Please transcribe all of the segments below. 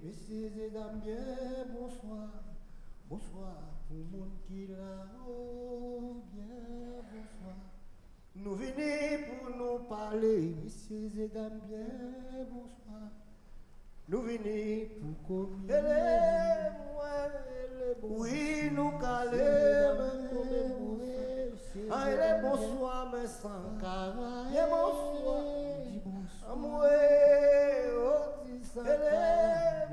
Messieurs et dames, bien bonsoir. Bonsoir pour le monde qui là-haut, bien bonsoir. Nous venons pour nous parler, messieurs et dames, bien bonsoir. Nous venons pour communier. Oui, nous calons, ah, il est bonsoir, mais sans caractère. Bien bonsoir. Amoué, oh, dis ça.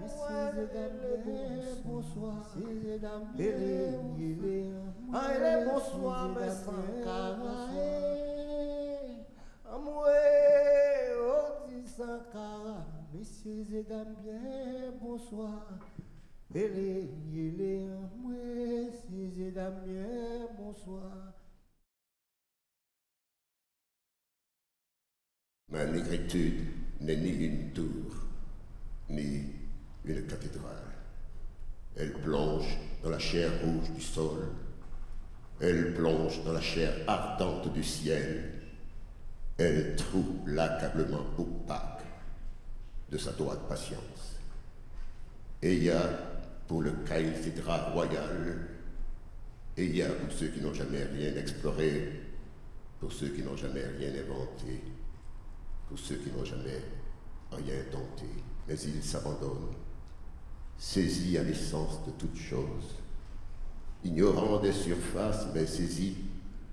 Messieurs et dames, bonsoir. Messieurs et dames, ah, il est bonsoir, mais sans caractère. Amoué, oh, dis ça, caractère. Messieurs et dames, bien bonsoir. Messieurs et dames, bien bonsoir. Ma négritude n'est ni une tour, ni une cathédrale. Elle plonge dans la chair rouge du sol. Elle plonge dans la chair ardente du ciel. Elle troue l'accablement opaque de sa droite patience. Et il y a pour le caïdra royal, et il y a pour ceux qui n'ont jamais rien exploré, pour ceux qui n'ont jamais rien inventé, pour ceux qui n'ont jamais rien tenté, mais ils s'abandonnent, saisis à l'essence de toutes choses, ignorants des surfaces, mais saisis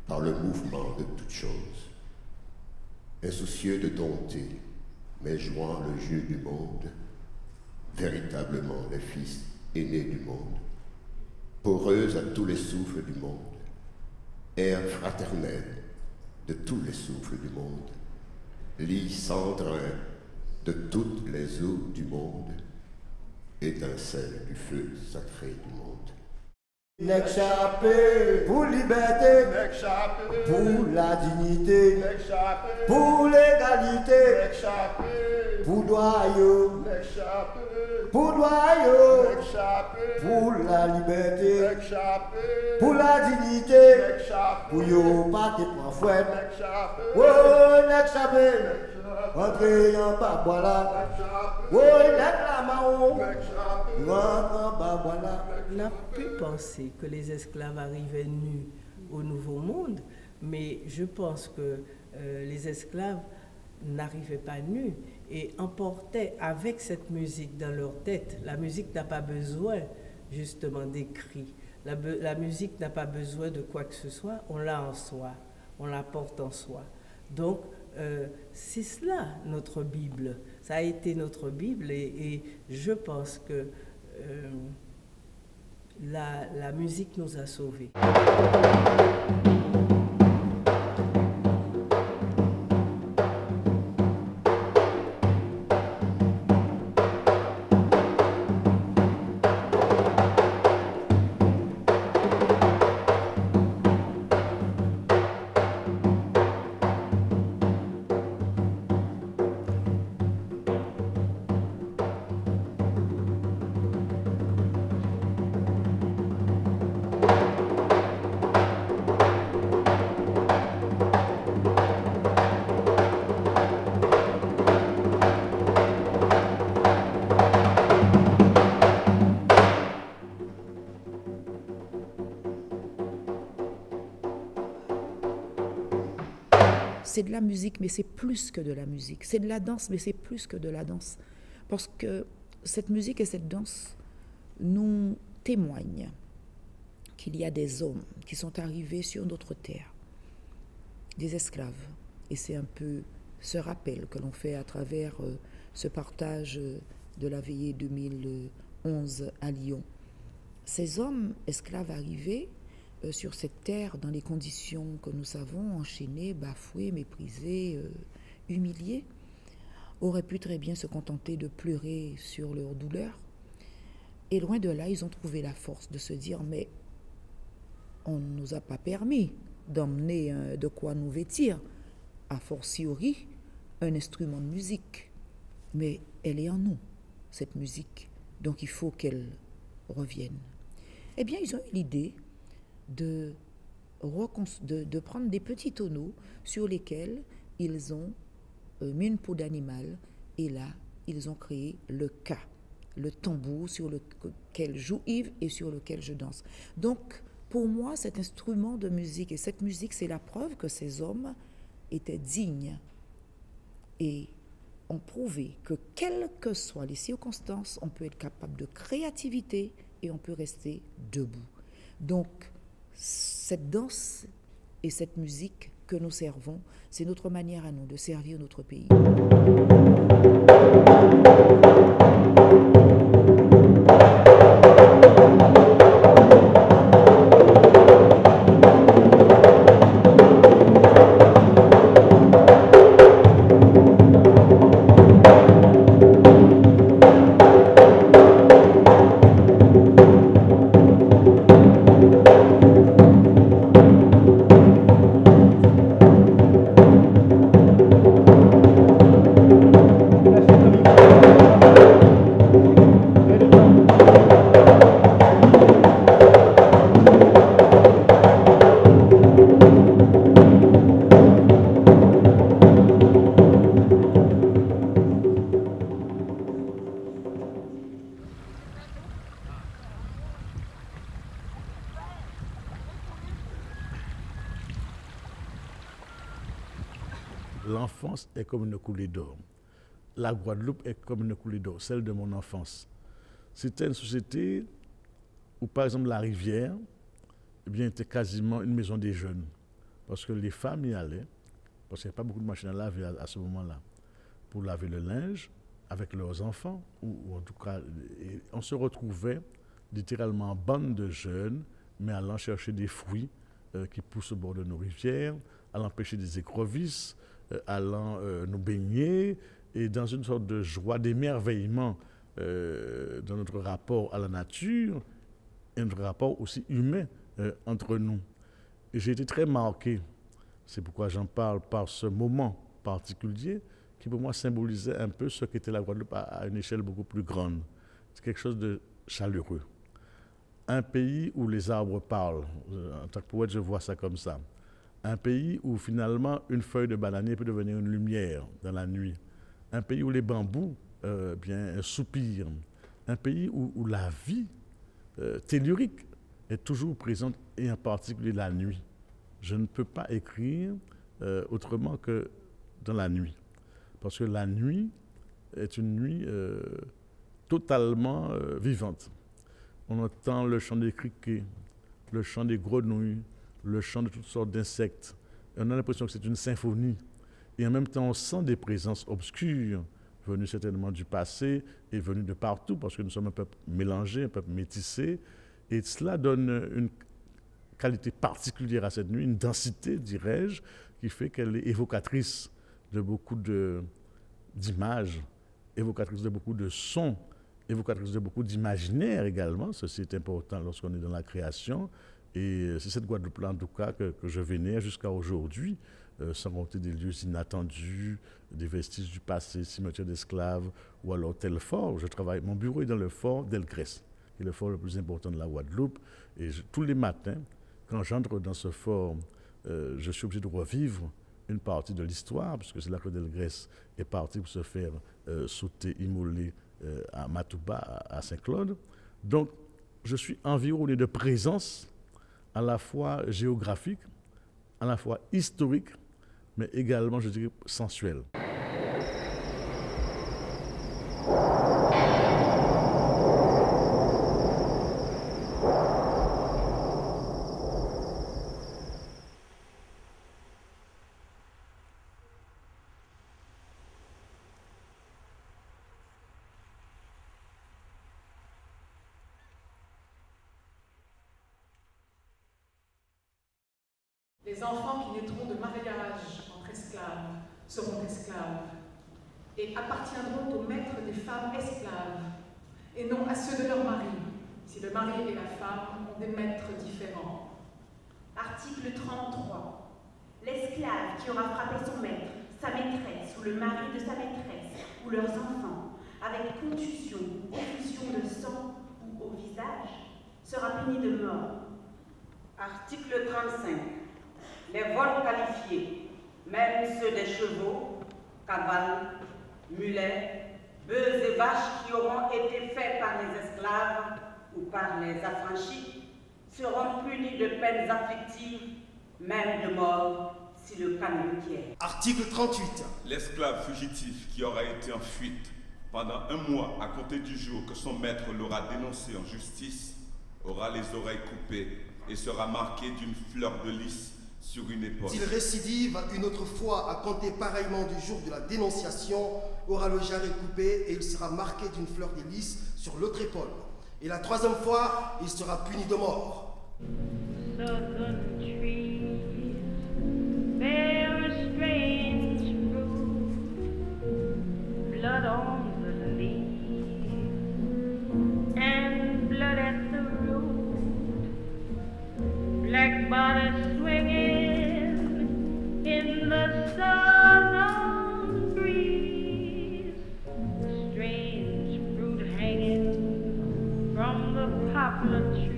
par le mouvement de toutes choses, insoucieux de dompter, mais jouant le jeu du monde, véritablement les fils aînés du monde, poreuses à tous les souffles du monde, air fraternel de tous les souffles du monde, lit cendrin de toutes les eaux du monde, étincelle du feu sacré du monde. N'échapper pour liberté, pour la dignité, pour l'égalité, pour doyau, pour la liberté, pour la dignité, pour yo pas te prendre fouette. Oh, n'échapper, entrez en bas, voilà. Oh, n'éclamons, rentre en bas, voilà. On a pu penser que les esclaves arrivaient nus au Nouveau Monde, mais je pense que les esclaves n'arrivaient pas nus et emportaient avec cette musique dans leur tête. La musique n'a pas besoin justement d'écrit. La musique n'a pas besoin de quoi que ce soit, on l'a en soi, on la porte en soi. Donc, c'est cela notre Bible. Ça a été notre Bible et je pense que la musique nous a sauvés. C'est de la musique, mais c'est plus que de la musique. C'est de la danse, mais c'est plus que de la danse. Parce que cette musique et cette danse nous témoignent qu'il y a des hommes qui sont arrivés sur notre terre, des esclaves. Et c'est un peu ce rappel que l'on fait à travers ce partage de la veillée 2011 à Lyon. Ces hommes esclaves arrivés sur cette terre, dans les conditions que nous savons, enchaînés, bafoués, méprisés, humiliés, auraient pu très bien se contenter de pleurer sur leur douleur. Et loin de là, ils ont trouvé la force de se dire, mais on ne nous a pas permis d'emmener de quoi nous vêtir, a fortiori un instrument de musique. Mais elle est en nous, cette musique, donc il faut qu'elle revienne. Eh bien, ils ont eu l'idée de prendre des petits tonneaux sur lesquels ils ont mis une peau d'animal et là, ils ont créé le ka. le tambour sur lequel joue Yves et sur lequel je danse. Donc, pour moi, cet instrument de musique et cette musique, c'est la preuve que ces hommes étaient dignes et ont prouvé que, quelles que soient les circonstances, on peut être capable de créativité et on peut rester debout. Donc, cette danse et cette musique que nous servons, c'est notre manière à nous de servir notre pays. L'enfance est comme une coulée d'or. La Guadeloupe est comme une coulée d'or, celle de mon enfance. C'était une société où, par exemple, la rivière eh bien, était quasiment une maison des jeunes. Parce que les femmes y allaient, parce qu'il n'y avait pas beaucoup de machines à laver à ce moment-là, pour laver le linge avec leurs enfants, ou en tout cas, on se retrouvait littéralement en bande de jeunes, mais allant chercher des fruits qui poussent au bord de nos rivières, allant pêcher des écrevisses, allant nous baigner, et dans une sorte de joie, d'émerveillement dans notre rapport à la nature, et notre rapport aussi humain entre nous. Et j'ai été très marqué, c'est pourquoi j'en parle, par ce moment particulier, qui pour moi symbolisait un peu ce qu'était la Guadeloupe à une échelle beaucoup plus grande. C'est quelque chose de chaleureux. Un pays où les arbres parlent, en tant que poète je vois ça comme ça. Un pays où finalement une feuille de bananier peut devenir une lumière dans la nuit. Un pays où les bambous bien soupirent. Un pays où la vie tellurique est toujours présente, et en particulier la nuit. Je ne peux pas écrire autrement que dans la nuit. Parce que la nuit est une nuit totalement vivante. On entend le chant des criquets, le chant des grenouilles, le chant de toutes sortes d'insectes. Et on a l'impression que c'est une symphonie. Et en même temps, on sent des présences obscures, venues certainement du passé et venues de partout, parce que nous sommes un peuple mélangé, un peuple métissé. Et cela donne une qualité particulière à cette nuit, une densité, dirais-je, qui fait qu'elle est évocatrice de beaucoup d'images, évocatrice de beaucoup de sons, évocatrice de beaucoup d'imaginaire également. Ceci est important lorsqu'on est dans la création. Et c'est cette Guadeloupe-là, en tout cas, que je vénère jusqu'à aujourd'hui, sans compter des lieux inattendus, des vestiges du passé, cimetière d'esclaves, ou alors tel fort. Mon bureau est dans le fort d'Elgrès, qui est le fort le plus important de la Guadeloupe. Et tous les matins, quand j'entre dans ce fort, je suis obligé de revivre une partie de l'histoire, puisque c'est là que Delgrès est parti pour se faire sauter, immoler à Matouba, à Saint-Claude. Donc, je suis environné de présence à la fois géographique, à la fois historique, mais également, je dirais, sensuelle. Les enfants qui naîtront de mariage entre esclaves seront esclaves et appartiendront aux maîtres des femmes esclaves et non à ceux de leur mari, si le mari et la femme ont des maîtres différents. Article 33. L'esclave qui aura frappé son maître, sa maîtresse ou le mari de sa maîtresse ou leurs enfants avec contusion ou effusion de sang ou au visage sera puni de mort. Article 35. Les vols qualifiés, même ceux des chevaux, cavales, mulets, bœufs et vaches qui auront été faits par les esclaves ou par les affranchis seront punis de peines afflictives, même de mort, si le cas ne requiert. Article 38. L'esclave fugitif qui aura été en fuite pendant 1 mois à compter du jour que son maître l'aura dénoncé en justice aura les oreilles coupées et sera marqué d'une fleur de lys sur une épaule. S'il récidive une autre fois à compter pareillement du jour de la dénonciation, aura le jarret coupé et il sera marqué d'une fleur de lys sur l'autre épaule. Et la 3e fois, il sera puni de mort. Southern trees bear a strange fruit, blood on the leaf and blood at the root, black bodies swinging in the southern breeze, strange fruit hanging from the poplar tree.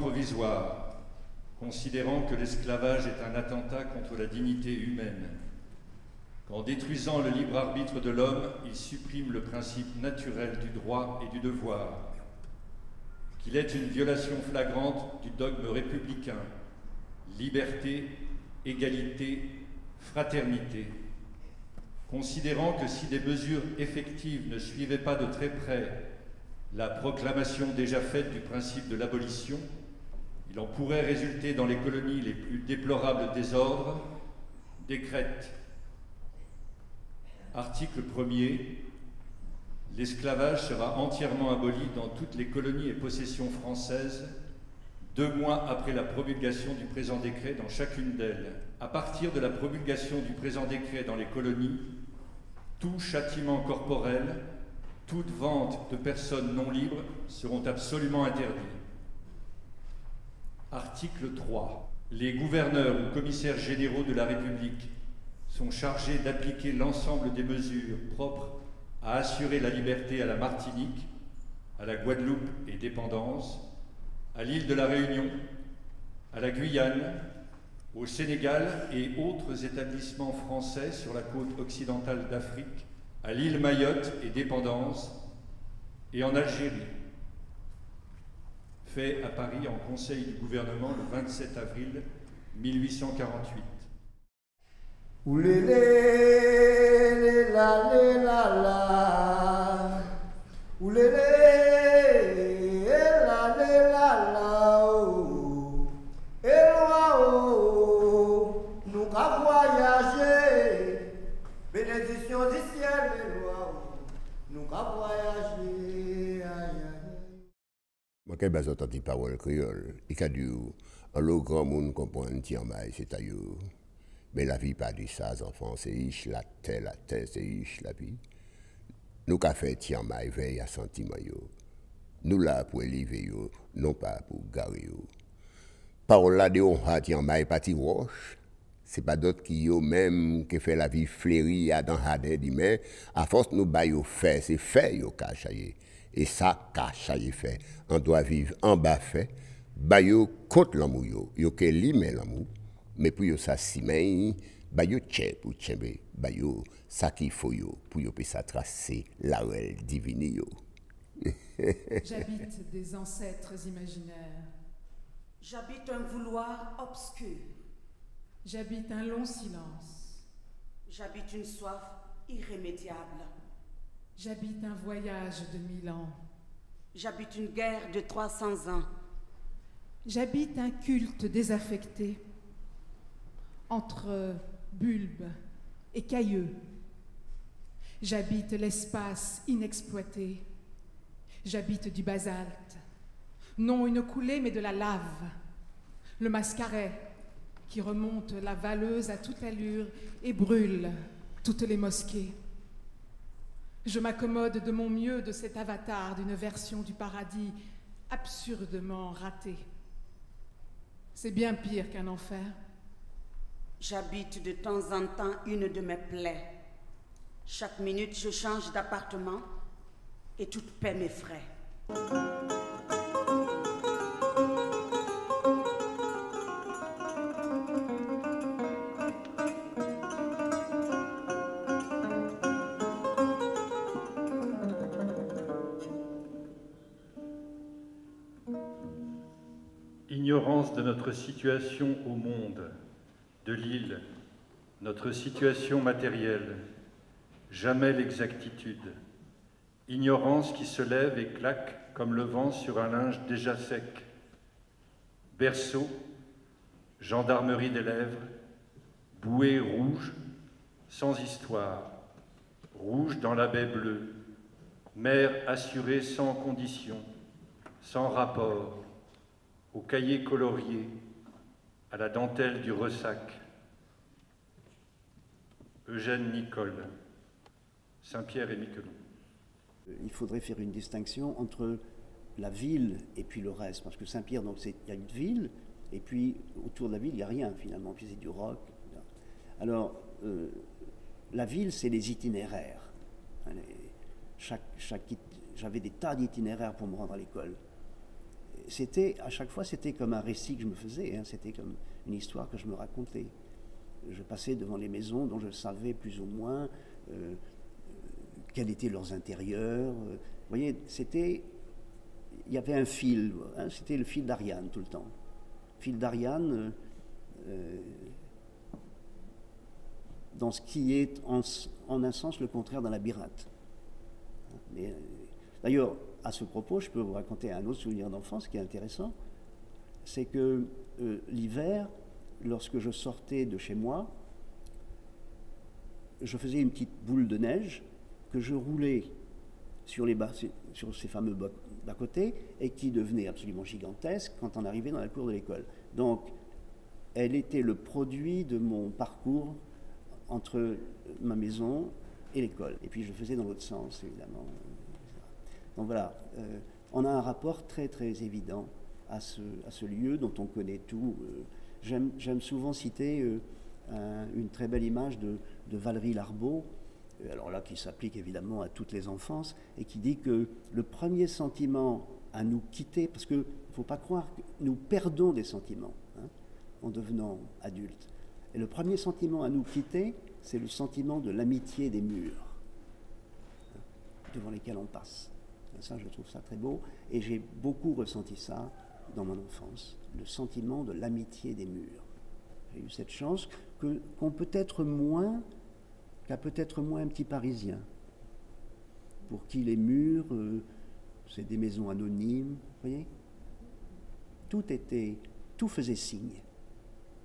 Provisoire, considérant que l'esclavage est un attentat contre la dignité humaine, qu'en détruisant le libre arbitre de l'homme, il supprime le principe naturel du droit et du devoir, qu'il est une violation flagrante du dogme républicain, liberté, égalité, fraternité, considérant que si des mesures effectives ne suivaient pas de très près la proclamation déjà faite du principe de l'abolition, il en pourrait résulter dans les colonies les plus déplorables désordres, décrète. Article 1er. L'esclavage sera entièrement aboli dans toutes les colonies et possessions françaises 2 mois après la promulgation du présent décret dans chacune d'elles. À partir de la promulgation du présent décret dans les colonies, tout châtiment corporel, toute vente de personnes non libres seront absolument interdits. Article 3. Les gouverneurs ou commissaires généraux de la République sont chargés d'appliquer l'ensemble des mesures propres à assurer la liberté à la Martinique, à la Guadeloupe et dépendance, à l'île de la Réunion, à la Guyane, au Sénégal et autres établissements français sur la côte occidentale d'Afrique, à l'île Mayotte et dépendance, et en Algérie. Fait à Paris en Conseil du gouvernement le 27 avril 1848. Oulélé, la, oulélé, la, oh, nous qu'à voyager, bénédiction du ciel, nous qu'à voyager, Moi, quand j'ai entendu parole créole, il a dit, le grand monde comprend Tiamay, c'est à eux. Mais la vie pas dit ça, les enfants, c'est ish, la terre, c'est ish, la vie. Nous avons fait Tiamay, veille à sentiment. Nous là pour élever, non pas pour garer. Parole là de on a Tiamay, pas roche. C'est pas d'autres qui ont même qui fait la vie fleurie à dans Hadé dit mais à force nous baillons fait, c'est fait yo cachayer. Et ça cachayer fait. On doit vivre en bas fait, baillons contre l'amour yo que limer l'amour, mais pour yo ça simen baillons tché pour tchembe, baillons ça qu'il faut yo pour yo peut ça tracer la règle divine yo. J'habite des ancêtres imaginaires. J'habite un vouloir obscur. J'habite un long silence. J'habite une soif irrémédiable. J'habite un voyage de 1000 ans. J'habite une guerre de 300 ans. J'habite un culte désaffecté entre bulbes et cailleux. J'habite l'espace inexploité. J'habite du basalte. Non une coulée, mais de la lave. Le mascaret qui remonte la Valleuse à toute allure et brûle toutes les mosquées. Je m'accommode de mon mieux de cet avatar d'une version du paradis absurdement ratée. C'est bien pire qu'un enfer. J'habite de temps en temps une de mes plaies. Chaque minute, je change d'appartement et toute paix m'effraie. Ignorance de notre situation au monde, de l'île, notre situation matérielle, jamais l'exactitude. Ignorance qui se lève et claque comme le vent sur un linge déjà sec. Berceau, gendarmerie des lèvres, bouée rouge, sans histoire, rouge dans la baie bleue, mer assurée sans condition, sans rapport, au cahier colorié, à la dentelle du ressac. Eugène Nicole, Saint-Pierre et Miquelon. Il faudrait faire une distinction entre la ville et puis le reste, parce que Saint-Pierre, donc il y a une ville, et puis autour de la ville, il n'y a rien finalement, puis c'est du rock. Alors, la ville, c'est les itinéraires. J'avais des tas d'itinéraires pour me rendre à l'école. À chaque fois, c'était comme un récit que je me faisais, c'était comme une histoire que je me racontais. Je passais devant les maisons dont je savais plus ou moins quels étaient leurs intérieurs. Vous voyez, il y avait un fil, c'était le fil d'Ariane tout le temps. Le fil d'Ariane, dans ce qui est en un sens le contraire d'un labyrinthe. D'ailleurs, à ce propos, je peux vous raconter un autre souvenir d'enfance qui est intéressant. C'est que l'hiver, lorsque je sortais de chez moi, je faisais une petite boule de neige que je roulais sur ces fameux bas-côtés et qui devenait absolument gigantesque quand on arrivait dans la cour de l'école. Donc, elle était le produit de mon parcours entre ma maison et l'école. Et puis je faisais dans l'autre sens, évidemment. Donc voilà, on a un rapport très très évident à ce lieu dont on connaît tout. J'aime souvent citer une très belle image de Valérie Larbaud, alors là qui s'applique évidemment à toutes les enfances, et qui dit que le premier sentiment à nous quitter, parce qu'il ne faut pas croire que nous perdons des sentiments en devenant adultes, et le premier sentiment à nous quitter, c'est le sentiment de l'amitié des murs devant lesquels on passe. Ça, je trouve ça très beau, et j'ai beaucoup ressenti ça dans mon enfance, le sentiment de l'amitié des murs. J'ai eu cette chance qu'ont peut-être moins, qu'a peut-être moins un petit Parisien, pour qui les murs, c'est des maisons anonymes, vous voyez. Tout faisait signe.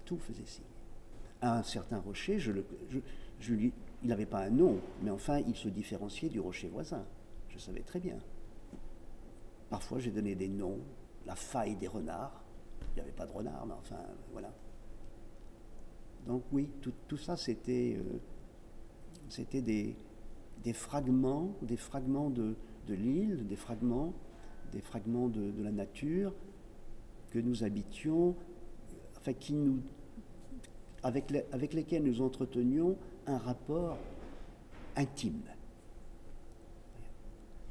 Tout faisait signe. À un certain rocher, il n'avait pas un nom, mais enfin, il se différenciait du rocher voisin. Je savais très bien. Parfois, j'ai donné des noms, la faille des renards. Il n'y avait pas de renards, mais enfin, voilà. Donc oui, tout ça, c'était des fragments de l'île, des fragments de la nature que nous habitions, enfin, avec lesquels nous entretenions un rapport intime.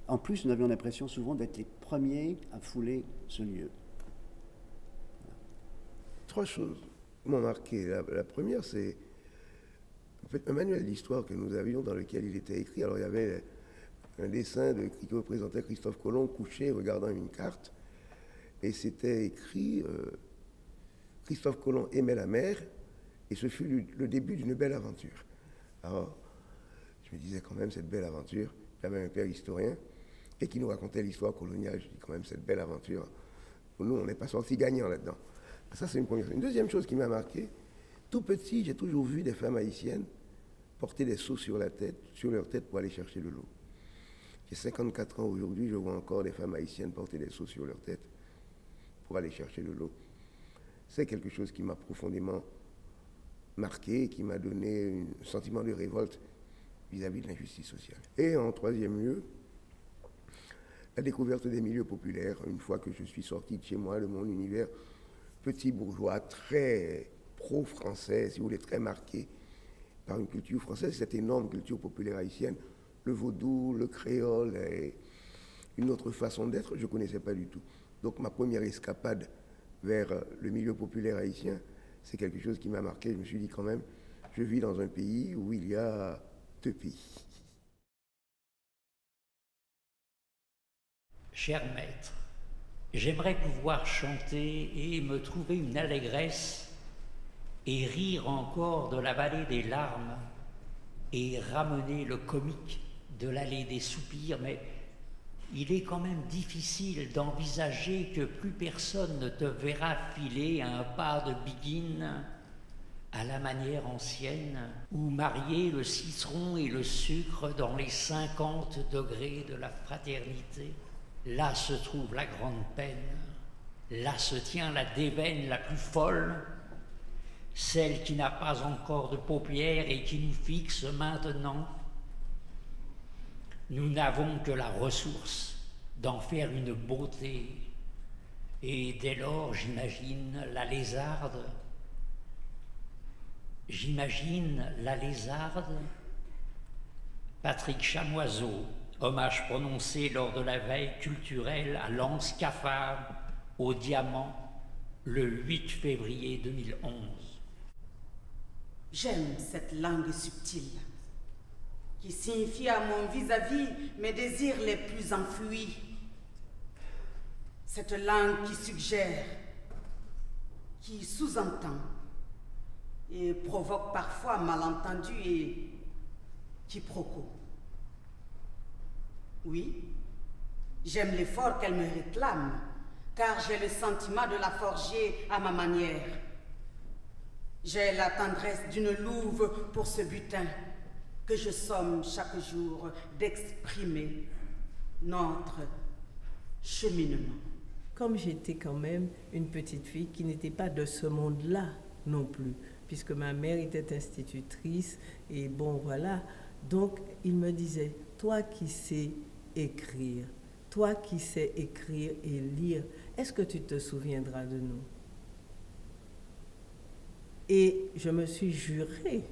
En plus, nous avions l'impression souvent d'être les premiers à fouler ce lieu. Trois choses m'ont marqué. La première, c'est en fait, un manuel d'histoire que nous avions dans lequel il était écrit. Alors, il y avait un dessin qui représentait Christophe Colomb couché regardant une carte. Et c'était écrit Christophe Colomb aimait la mer, et ce fut le début d'une belle aventure. Alors, je me disais quand même, cette belle aventure, j'avais un père historien, et qui nous racontait l'histoire coloniale. Je dis quand même, cette belle aventure, nous, on n'est pas sortis gagnants là-dedans. Ça, c'est une première chose. Une deuxième chose qui m'a marqué, tout petit, j'ai toujours vu des femmes haïtiennes porter des seaux sur leur tête pour aller chercher de l'eau. J'ai 54 ans aujourd'hui, je vois encore des femmes haïtiennes porter des seaux sur leur tête pour aller chercher de l'eau. C'est quelque chose qui m'a profondément marqué, qui m'a donné un sentiment de révolte vis-à-vis de l'injustice sociale. Et en troisième lieu, la découverte des milieux populaires, une fois que je suis sorti de chez moi, de mon univers petit bourgeois, très pro-français, si vous voulez, très marqué par une culture française, cette énorme culture populaire haïtienne, le vaudou, le créole, et une autre façon d'être, je ne connaissais pas du tout. Donc ma première escapade vers le milieu populaire haïtien, c'est quelque chose qui m'a marqué. Je me suis dit quand même, je vis dans un pays où il y a deux pays. Cher maître, j'aimerais pouvoir chanter et me trouver une allégresse et rire encore de la vallée des larmes et ramener le comique de l'allée des soupirs, mais il est quand même difficile d'envisager que plus personne ne te verra filer un pas de biguine à la manière ancienne, ou marier le citron et le sucre dans les 50 degrés de la fraternité. Là se trouve la grande peine, là se tient la déveine la plus folle, celle qui n'a pas encore de paupières et qui nous fixe maintenant. Nous n'avons que la ressource d'en faire une beauté, et dès lors j'imagine la lézarde. J'imagine la lézarde. Patrick Chamoiseau, hommage prononcé lors de la veille culturelle à l'Anse Cafard, au Diamant, le 8 février 2011. J'aime cette langue subtile qui signifie à mon vis-à-vis mes désirs les plus enfouis. Cette langue qui suggère, qui sous-entend et provoque parfois malentendus et quiproquos. Oui, j'aime l'effort qu'elle me réclame, car j'ai le sentiment de la forger à ma manière. J'ai la tendresse d'une louve pour ce butin que je somme chaque jour d'exprimer notre cheminement. Comme j'étais quand même une petite fille qui n'était pas de ce monde-là non plus, puisque ma mère était institutrice, et bon voilà, donc il me disait, toi qui sais écrire, toi qui sais écrire et lire, est-ce que tu te souviendras de nous? Et je me suis jurée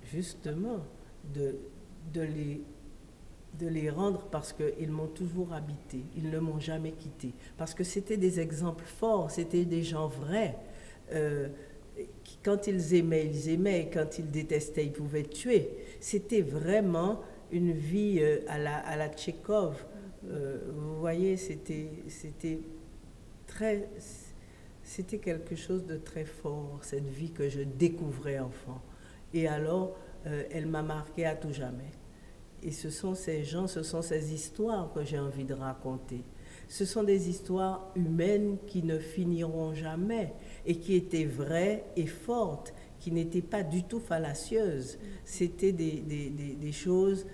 justement de les rendre, parce qu'ils m'ont toujours habité, ils ne m'ont jamais quitté, parce que c'était des exemples forts, c'était des gens vrais. Quand ils aimaient, et quand ils détestaient, ils pouvaient tuer. C'était vraiment une vie à la Tchekhov. Vous voyez, c'était quelque chose de très fort, cette vie que je découvrais enfant. Et alors, elle m'a marqué à tout jamais. Et ce sont ces gens, ce sont ces histoires que j'ai envie de raconter. Ce sont des histoires humaines qui ne finiront jamais et qui étaient vraies et fortes, qui n'étaient pas du tout fallacieuses. C'était des choses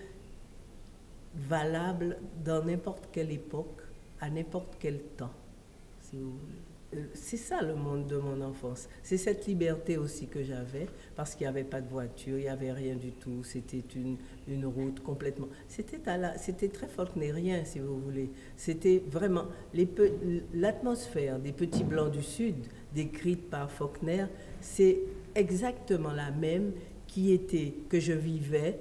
valables dans n'importe quelle époque, à n'importe quel temps, si vous voulez. c'est ça le monde de mon enfance. C'est cette liberté aussi que j'avais, parce qu'il n'y avait pas de voiture, il n'y avait rien du tout. C'était une route complètement... C'était très faulknérien, si vous voulez. C'était vraiment... L'atmosphère des petits blancs du Sud, décrite par Faulkner, c'est exactement la même que je vivais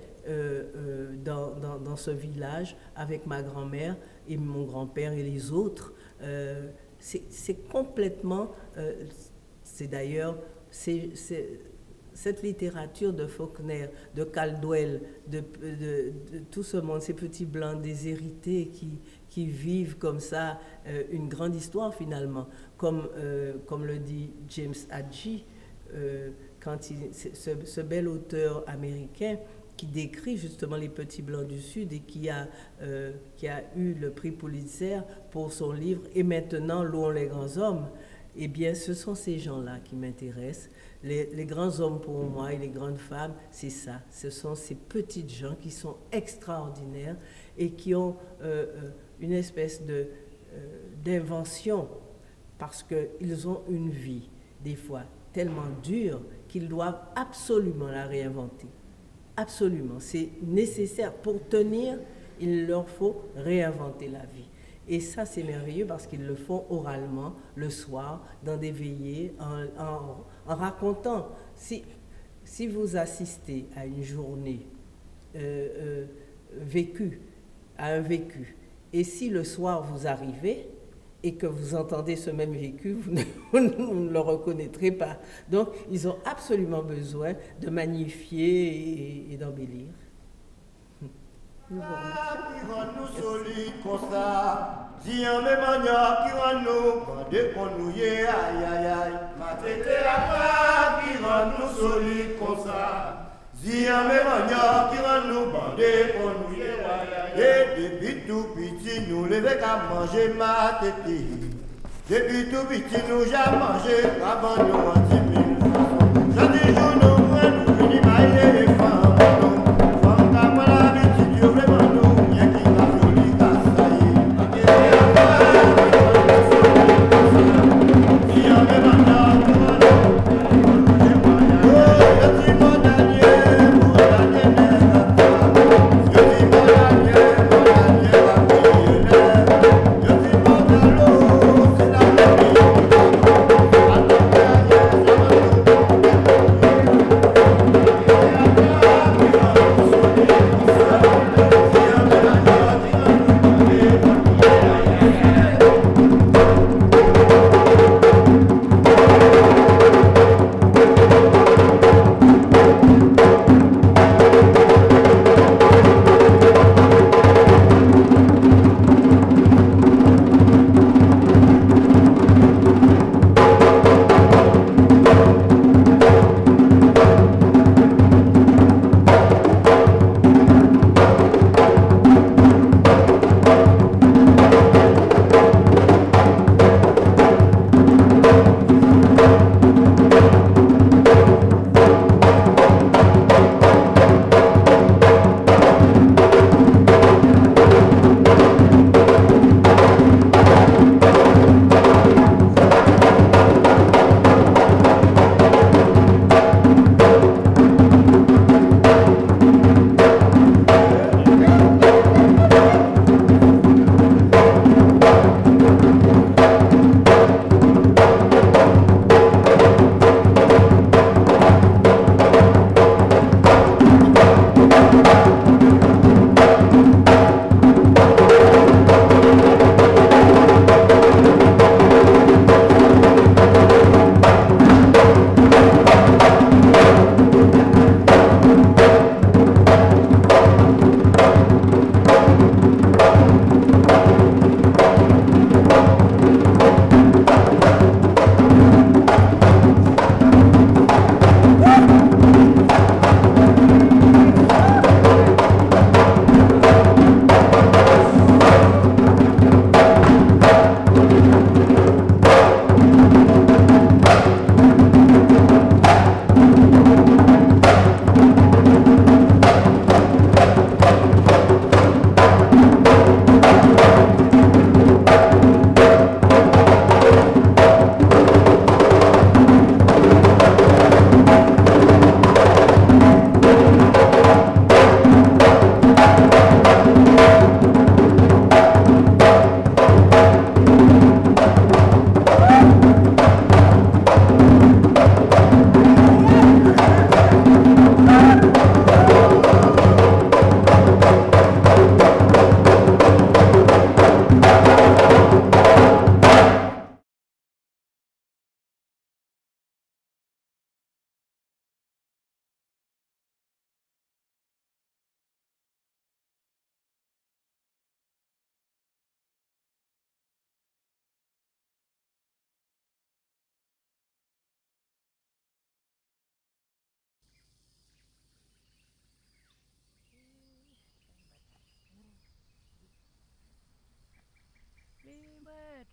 dans ce village avec ma grand-mère et mon grand-père et les autres. C'est complètement, c'est d'ailleurs, cette littérature de Faulkner, de Caldwell, de tout ce monde, ces petits blancs déshérités qui vivent comme ça une grande histoire finalement, comme le dit James Hadji, ce bel auteur américain qui décrit justement les petits blancs du Sud et qui a eu le prix Pulitzer pour son livre « Et maintenant, louons les grands hommes ». Eh bien, ce sont ces gens-là qui m'intéressent. Les grands hommes pour moi et les grandes femmes, c'est ça. Ce sont ces petites gens qui sont extraordinaires et qui ont une espèce d'invention parce qu'ils ont une vie, des fois, tellement dure qu'ils doivent absolument la réinventer. Absolument, c'est nécessaire. Pour tenir, il leur faut réinventer la vie. Et ça, c'est merveilleux parce qu'ils le font oralement, le soir, dans des veillées, en racontant. Si vous assistez à une journée vécue, à un vécu, et si le soir vous arrivez et que vous entendez ce même vécu, vous ne le reconnaîtrez pas. Donc, ils ont absolument besoin de magnifier et d'embellir. Nous solides comme ça, si on met mania qui rend nous, bandé qu'on nous y aïe aïe aïe. Ma tête à moi qui rend nous solides comme ça, si on met mania qui rend nous, bandé qu'on nous y aïe aïe. Et depuis tout petit, nous levons qu'à manger ma tête. Depuis tout petit, nous j'ai mangé avant nous en 10 000 façons. Je dis, je nous nous finissons à les femmes.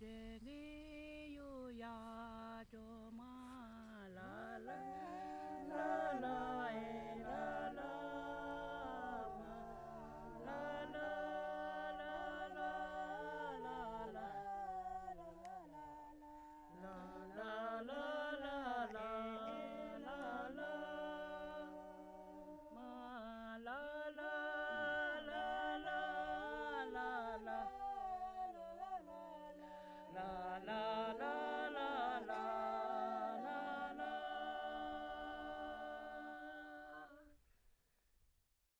chaîne et